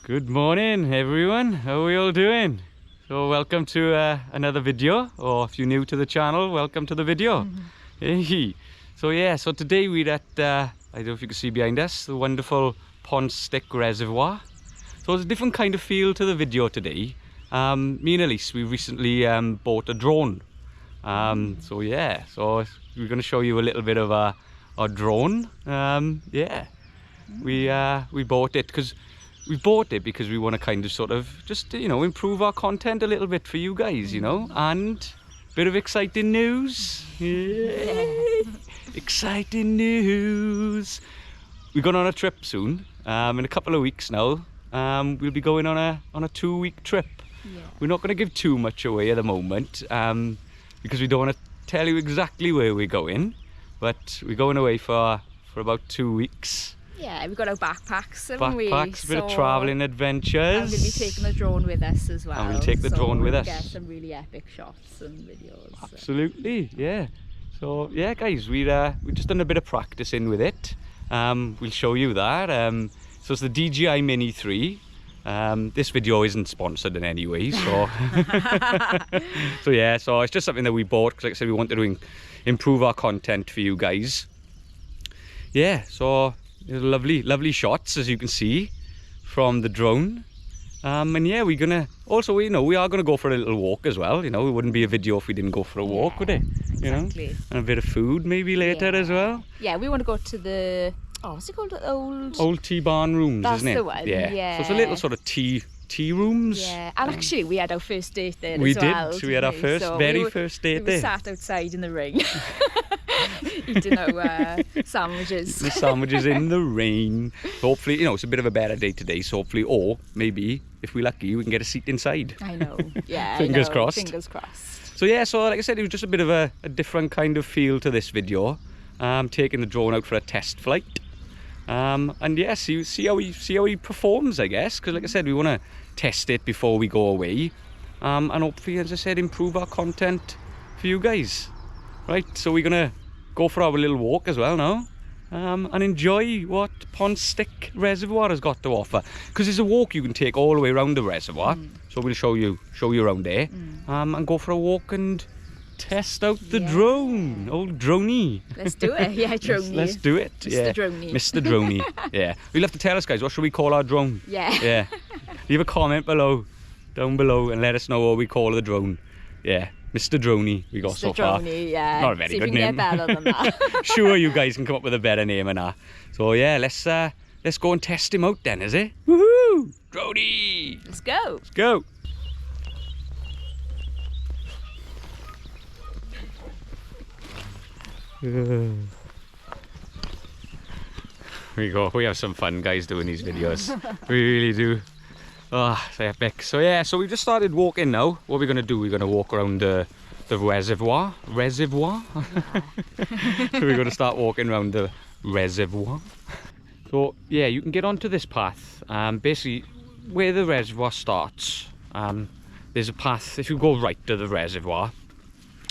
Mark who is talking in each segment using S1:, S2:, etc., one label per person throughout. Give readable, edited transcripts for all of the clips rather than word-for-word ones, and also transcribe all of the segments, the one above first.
S1: Good morning everyone, how are we all doing? So welcome to another video, or if you're new to the channel, welcome to the video. Hey. So today we're at, I don't know if you can see behind us, the wonderful Pontsticill reservoir. So it's a different kind of feel to the video today. Me and Elise, we recently bought a drone. So we're going to show you a little bit of our drone. We bought it because we want to kind of sort of just, improve our content a little bit for you guys, and a bit of exciting news. Yay. Exciting news. We're going on a trip soon, in a couple of weeks now. We'll be going on a 2-week trip. Yeah. We're not going to give too much away at the moment, because we don't want to tell you exactly where we're going, but we're going away for about 2 weeks.
S2: Yeah, we've got our backpacks, haven't we?
S1: Backpacks, a bit of travelling adventures.
S2: And we'll be taking the drone with us as well.
S1: And we'll take the drone with us.
S2: Get some really epic shots and videos.
S1: Absolutely, yeah. So yeah, guys, we've just done a bit of practicing with it. We'll show you that. So it's the DJI Mini 3. This video isn't sponsored in any way, so so it's just something that we bought because, like I said, we wanted to improve our content for you guys. Yeah, so lovely shots, as you can see, from the drone. And yeah, we're gonna also, we are gonna go for a little walk as well. It wouldn't be a video if we didn't go for a walk, would it?
S2: Exactly.
S1: And a bit of food maybe later as well.
S2: Yeah, we want to go to the, what's it called? The old
S1: tea barn rooms,
S2: That's
S1: isn't it?
S2: the one. Yeah.
S1: So it's a little sort of tea rooms.
S2: Yeah, and actually we had our first date there
S1: we
S2: as well.
S1: We did. We had our first date there.
S2: We sat outside in the rain, eating our sandwiches.
S1: The sandwiches in the rain. Hopefully, it's a bit of a better day today. So hopefully, or maybe if we're lucky, we can get a seat inside.
S2: I know. Yeah.
S1: Fingers crossed.
S2: Fingers crossed.
S1: So yeah, so like I said, it was just a bit of a different kind of feel to this video. Taking the drone out for a test flight. And yeah, see how he performs, I guess, because like I said, we want to test it before we go away, and hopefully, as I said, improve our content for you guys. Right, so we're gonna go for our little walk as well now, and enjoy what Pontsticill reservoir has got to offer, because there's a walk you can take all the way around the reservoir. So we'll show you around there, and go for a walk and test out the drone, old droney.
S2: Let's do it. Yeah, droney.
S1: Let's do it.
S2: Mr. Droney.
S1: Mr. Droney. Yeah. You'll have to tell us, guys, what should we call our drone?
S2: Yeah.
S1: Leave a comment down below, and let us know what we call the drone. Yeah. Mr. Droney, we got so far.
S2: Mr. Droney, yeah.
S1: Not a very good name.
S2: Get better than that.
S1: Sure, you guys can come up with a better name than that. So yeah, let's go and test him out then, is it? Woohoo! Droney!
S2: Let's go.
S1: Let's go. Here we go. We have some fun, guys, doing these videos. We really do. Oh, it's epic. So yeah, so we've just started walking now. What we're going to do, we're going to walk around the reservoir. So we're going to start walking around the reservoir. So yeah, you can get onto this path. Basically, where the reservoir starts, there's a path. If you go right to the reservoir,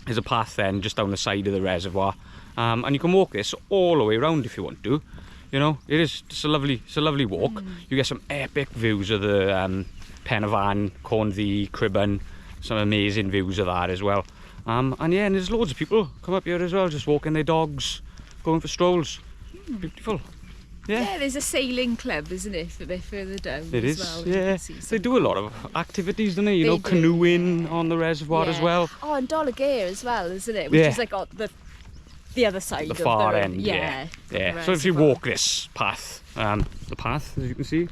S1: there's a path then just down the side of the reservoir. And you can walk this all the way around if you want to. It is just a lovely walk. You get some epic views of the Pen of Anne, Cornvee, Cribben, some amazing views of that as well. And yeah, and there's loads of people come up here as well, just walking their dogs, going for strolls. Beautiful. Yeah,
S2: there's a sailing club, isn't it, a bit further down as well.
S1: Yeah. They do a lot of activities, don't they? Canoeing on the reservoir as well.
S2: Oh, and Dolagare as well, isn't it? Which is like the other side
S1: the
S2: of
S1: far
S2: the
S1: end. Yeah. So if you walk this path, the path, as you can see,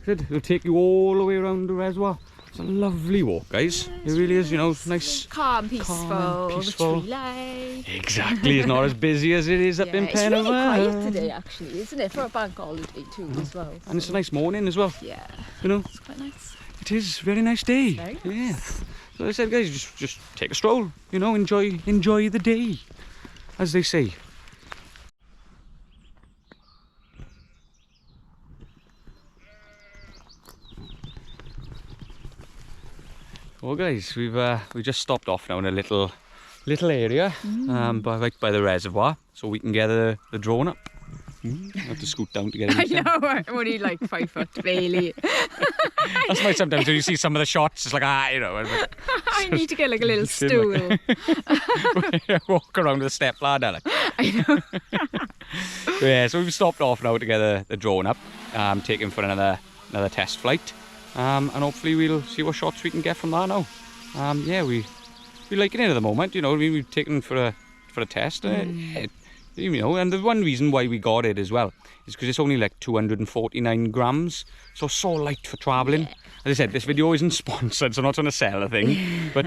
S1: it'll take you all the way around the reservoir. It's a lovely walk, guys. It really is, nice,
S2: calm, peaceful. The tree line.
S1: Exactly. It's not as busy as it is up in Pen of Anne.
S2: It's really quiet today, actually, isn't it? For a bank holiday too, as well.
S1: And it's a nice morning as well.
S2: Yeah.
S1: It's
S2: quite nice.
S1: It is a very nice day.
S2: Very nice.
S1: Yeah. So I said, guys, just take a stroll. Enjoy the day, as they say. Well, guys, we just stopped off now in a little area, right by the reservoir, so we can get the drone up I have to scoot down to get in.
S2: I know, I'm only like 5 foot, barely.
S1: That's why sometimes when you see some of the shots, it's like, you know. Like,
S2: I need to get like a little stool.
S1: walk around with a step ladder. Like.
S2: I know.
S1: Yeah, so we've stopped off now to get the drone up, take him for another test flight, and hopefully we'll see what shots we can get from that now. Yeah, we're liking it at the moment, you know. I mean, we've taken for a test, you know, and the one reason why we got it as well is because it's only like 249 grams, so light for travelling.
S2: Yeah.
S1: As I said, this video isn't sponsored, so I'm not trying to sell a thing, but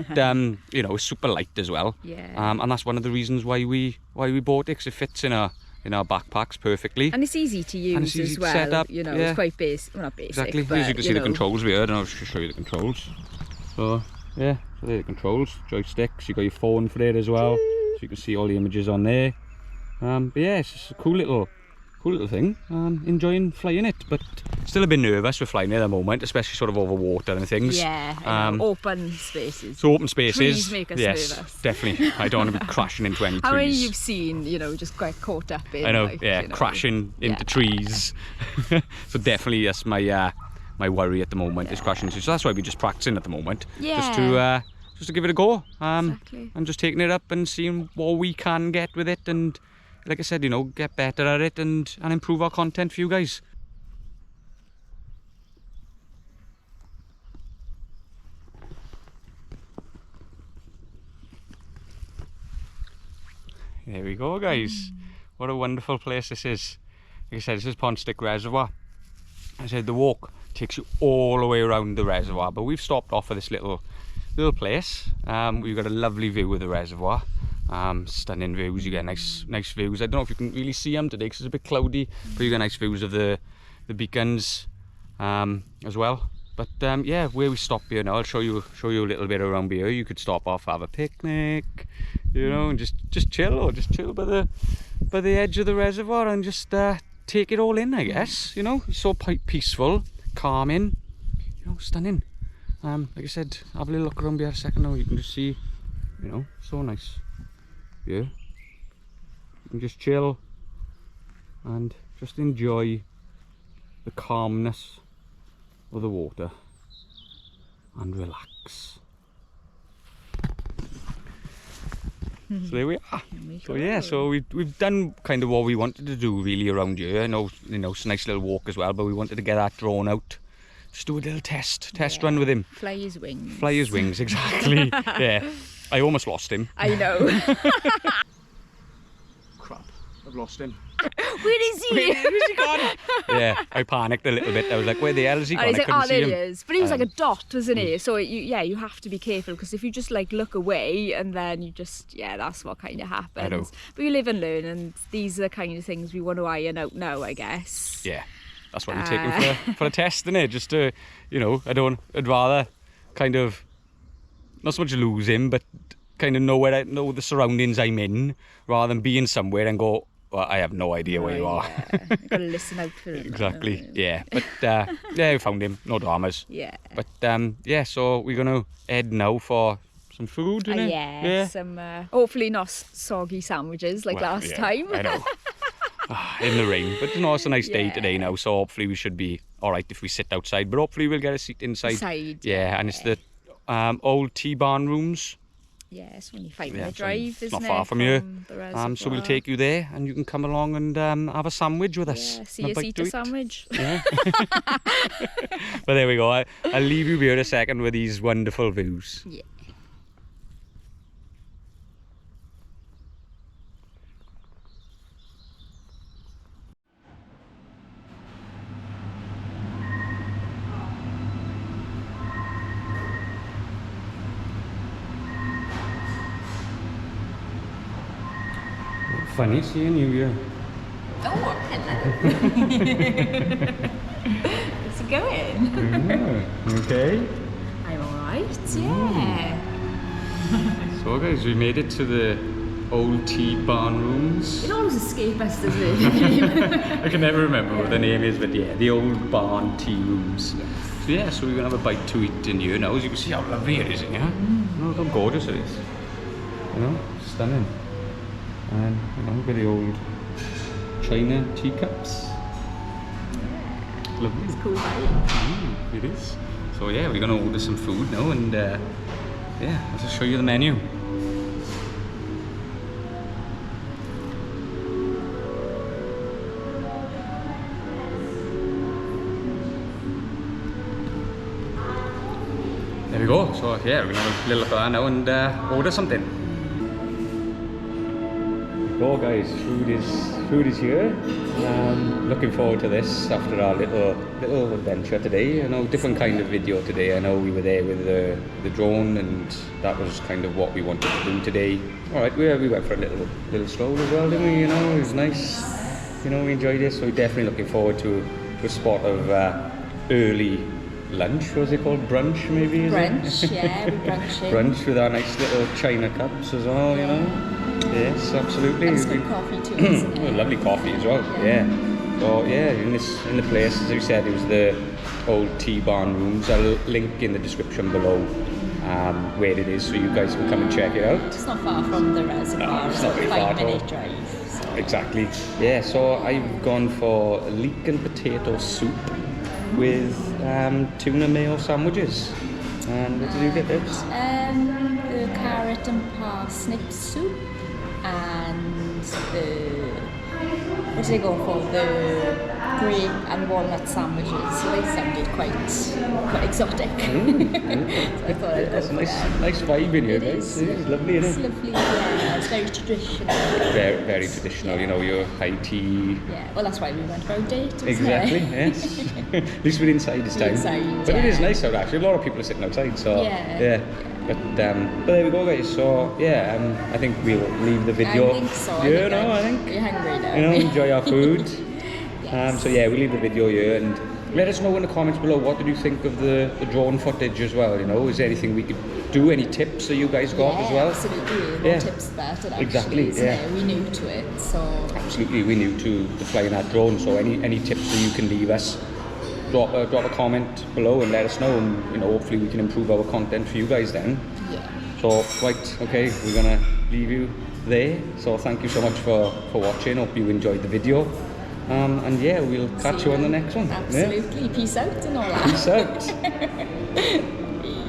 S1: you know, it's super light as well.
S2: Yeah.
S1: And that's one of the reasons why we bought it, because it fits in our backpacks perfectly.
S2: And it's easy to use
S1: easy
S2: as
S1: to
S2: well.
S1: set up,
S2: You know,
S1: yeah.
S2: it's quite basic. Well, not basic.
S1: Exactly.
S2: But,
S1: As you can see the
S2: know.
S1: controls here. I don't know if I should show you the controls. So yeah, so there are the controls, joysticks. You got your phone for it as well, so you can see all the images on there. But yeah, it's just a cool little thing. Enjoying flying it, but still a bit nervous with flying it at the moment, especially sort of over water and things.
S2: Yeah, I know. Open spaces.
S1: So open spaces.
S2: Trees make us
S1: yes,
S2: nervous.
S1: Definitely. I don't want to be crashing into any trees.
S2: How many you've seen, you know, just quite caught up in?
S1: I know,
S2: like,
S1: yeah,
S2: you know,
S1: crashing into trees. So definitely that's my worry at the moment, is crashing into. So that's why we're just practicing at the moment.
S2: Yeah.
S1: Just to give it a go.
S2: Exactly.
S1: And just taking it up and seeing what we can get with it, and like I said, you know, get better at it and improve our content for you guys. There we go, guys. What a wonderful place this is. Like I said, this is Pontsticill Reservoir. I said the walk takes you all the way around the reservoir, but we've stopped off at this little place. We've got a lovely view of the reservoir. Stunning views. You get nice views. I don't know if you can really see them today because it's a bit cloudy, but you get nice views of the beacons as well. But yeah, where we stop here now, I'll show you a little bit around here. You could stop off, have a picnic, you know, and just chill by the edge of the reservoir and just take it all in, I guess. You know, it's so peaceful, calming, you know, stunning. Like I said, have a little look around here a second now. You can just see, you know, so nice. Yeah, you can just chill and just enjoy the calmness of the water and relax. So there we are. So yeah, so we've done kind of what we wanted to do really around here. I know, you know, it's a nice little walk as well, but we wanted to get that drone out. Just do a little test run with him.
S2: Fly his wings.
S1: Fly his wings, exactly. Yeah, I almost lost him.
S2: I know.
S1: Crap, I've lost him.
S2: Where is he?
S1: Where's he gone? Yeah, I panicked a little bit. I was like, where the hell is he gone?
S2: And he's
S1: I
S2: like,
S1: couldn't
S2: oh,
S1: see
S2: there
S1: him.
S2: he is. But he was like a dot, wasn't he? So you have to be careful, because if you just like look away and then you just, that's what kind of happens.
S1: I know.
S2: But you live and learn, and these are the kind of things we want to iron out now, I guess.
S1: Yeah, that's why we take him for a test, innit? Just to, you know, I'd rather kind of not so much lose him, but kind of know the surroundings I'm in, rather than being somewhere and go, well, I have no idea where you are.
S2: Yeah. You've got to listen out for him.
S1: Exactly. Yeah. But yeah, we found him. No dramas.
S2: Yeah.
S1: But yeah, so we're gonna head now for some food, innit?
S2: Yeah. Some hopefully not soggy sandwiches like last time.
S1: I know. In the rain, but you know, it's a nice day today now, so hopefully we should be all right if we sit outside. But hopefully we'll get a seat inside. Yeah, and it's the old T-barn rooms.
S2: Yeah, it's only 5-minute drive, isn't it?
S1: It's not far from here. So we'll take you there, and you can come along and have a sandwich with us.
S2: Yeah, see us eat a sandwich.
S1: Yeah. But there we go. I'll leave you here a second with these wonderful views.
S2: Yeah.
S1: Funny seeing you here.
S2: Oh, hello. How's it going?
S1: Okay.
S2: I'm alright, yeah.
S1: So guys, we made it to the old T-barn rooms.
S2: It always escapes us, doesn't it?
S1: I can never remember what the name is, but yeah, the old barn tea rooms.
S2: Yes.
S1: So we're gonna have a bite to eat in here now. As you can see how lovely it is in here. Look how gorgeous it is. You know, stunning. And you know, with the old China teacups. Lovely.
S2: It's cool vibe.
S1: It is. So yeah, we're gonna order some food now, and yeah, I'll just show you the menu. There we go. So yeah, we're gonna have a little look at that now and order something. There we go, guys. Food is here. Looking forward to this after our little adventure today. You know, different kind of video today. I know we were there with the drone, and that was kind of what we wanted to do today. All right, we went for a little stroll as well, didn't we? You know, it was nice. You know, we enjoyed it. So we're definitely looking forward to a spot of early lunch. What was it called? Brunch, maybe?
S2: Brunch, yeah, we're brunching.
S1: Brunch with our nice little China cups as well. You know. Yes, absolutely.
S2: And some coffee too, isn't it?
S1: Oh, lovely coffee as well. Yeah. So yeah, in the place, as you said, it was the old tea barn rooms. I'll link in the description below where it is, so you guys can come and check it out.
S2: It's not far from the reservoir.
S1: No, it's not very
S2: a
S1: far
S2: 5-minute drive. So.
S1: Exactly. Yeah. So I've gone for leek and potato soup with tuna mayo sandwiches. And what did you get, Debs?
S2: The carrot and parsnip soup, and the, what did I go for? The grape and walnut sandwiches. So they sounded quite exotic. So I thought I'd go for
S1: nice vibe in here,
S2: it
S1: guys.
S2: is.
S1: It's lovely, isn't it?
S2: It's lovely, yeah. It's very traditional.
S1: Very, very traditional, you know, your high tea.
S2: Yeah, well, that's why we went for a date, wasn't
S1: Exactly,
S2: it?
S1: yes. At least we're inside this time.
S2: Inside,
S1: but it is
S2: yeah.
S1: nice out, actually. A lot of people are sitting outside, so
S2: Yeah.
S1: But there we go, guys. So yeah, I think we'll leave the video.
S2: I think so.
S1: Yeah, I think.
S2: You're hungry now.
S1: You know, enjoy our food.
S2: Yes.
S1: So yeah, we'll leave the video here, and let us know in the comments below, what did you think of the drone footage as well. You know, is there anything we could do? Any tips that you guys got as well?
S2: Absolutely. No tips about it, actually.
S1: Exactly.
S2: Isn't
S1: Yeah.
S2: it? We're new to it, so.
S1: Absolutely, we're new to flying that drone. So any tips that you can leave us, drop a comment below and let us know, and you know, hopefully we can improve our content for you guys then.
S2: Yeah.
S1: So right, okay, we're gonna leave you there. So thank you so much for watching. Hope you enjoyed the video. And yeah, we'll catch you on the next one.
S2: Absolutely.
S1: Yeah?
S2: Peace out and all that.
S1: Peace out.